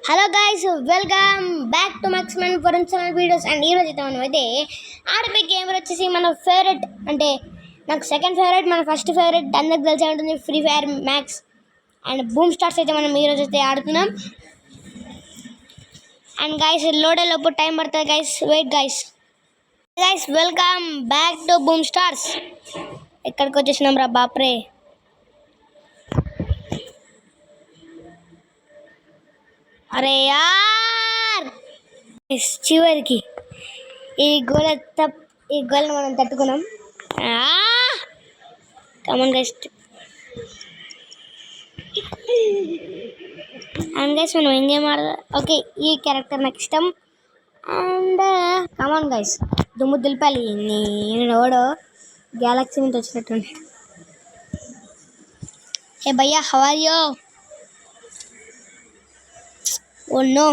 Hello guys, welcome back to Maxmen for channel videos. And ఈరోజు అయితే మనం అయితే ఆర్పీ గేమర్ వచ్చేసి మన ఫేవరెట్, అంటే నాకు సెకండ్ ఫేవరెట్, మన ఫస్ట్ ఫేవరెట్ అందరికి తెలిసే ఉంటుంది, free fire max and boom stars అయితే మనం ఈరోజు అయితే ఆడుతున్నాం. అండ్ గైస్ లోడే లోపు టైం పడుతుంది guys, wait guys. Welcome back to Boom Stars. ఎక్కడికి వచ్చేసినాం రా బాప్రే. అరే యార్, చివరికి ఈ గోల్ని మనం తట్టుకున్నాం. Come on guys. అండ్ గైస్ మనం ఏం గేమ్ ఆడదాం. ఓకే, ఈ క్యారెక్టర్ నాకు ఇష్టం. అండ్ కమన్ గైస్, దుమ్ము దులిపాలి. నేను ఎవడో గ్యాలక్సీ నుంచి వచ్చినట్టు. హే భయ్యా, how are you? Oh no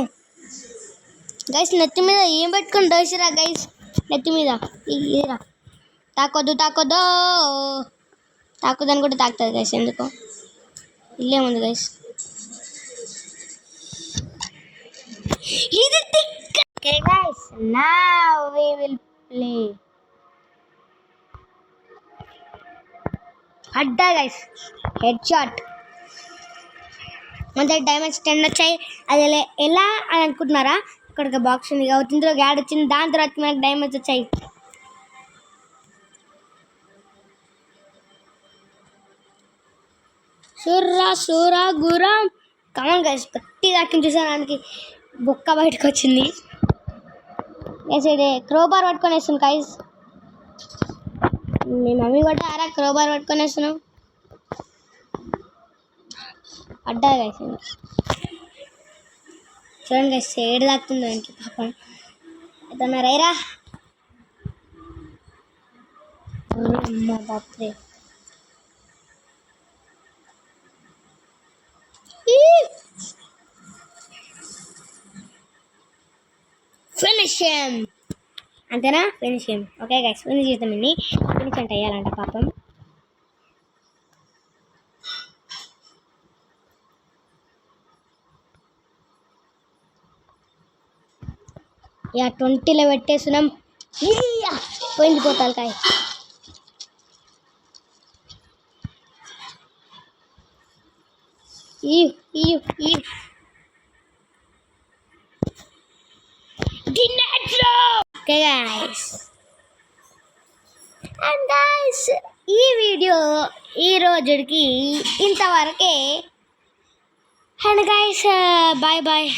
guys, నెత్తి మీద ఏం పెట్టుకుని డోసిరా గైస్, నెత్తి మీద ఇదిరా. తాకొద్దు తాకొద్దని కూడా తాకుతుంది గైస్, ఎందుకో ఇల్లేముంది గైస్. ఇది okay guys, now we will play. అడ్డా గైస్, హెడ్ షాట్. మన డైమండ్స్ 10 వచ్చాయి. అది ఎలా అని అనుకుంటున్నారా? ఇక్కడ బాక్స్ ఉంది కాబట్టి ఇందులో గ్యాడ్ వచ్చింది, దాని తర్వాత మనకు డైమండ్స్ వచ్చాయి. సూరా గురం. కమన్ గైస్, గట్టి దాకిని చూసాను, దానికి బొక్క బయటకు వచ్చింది గైస్. ఇది క్రోబార్ పట్టుకొని వేస్తున్నాం గైస్. మీ మమ్మీ కూడా ఆరా క్రోబార్ పట్టుకొని వేస్తున్నాం. అడ్డా గైస్, చూడండి గైస్, ఏడు దాక్కుతుంది దానికి పాపం. ఏదన్నా రైరా అమ్మ బాప్రే. Finish him. అంతేనా? Finish him. Okay guys, finish చేద్దాం. ఫినిష్ అంటే అయ్యాలంట పాపం. యా 20లో పెట్టేస్తున్నాం. పోయింది పోతాలు కాయ. ఓకే గైస్, అండ్ గైస్ ఈ వీడియో ఈ రోజుకి ఇంతవరకే. And guys bye bye.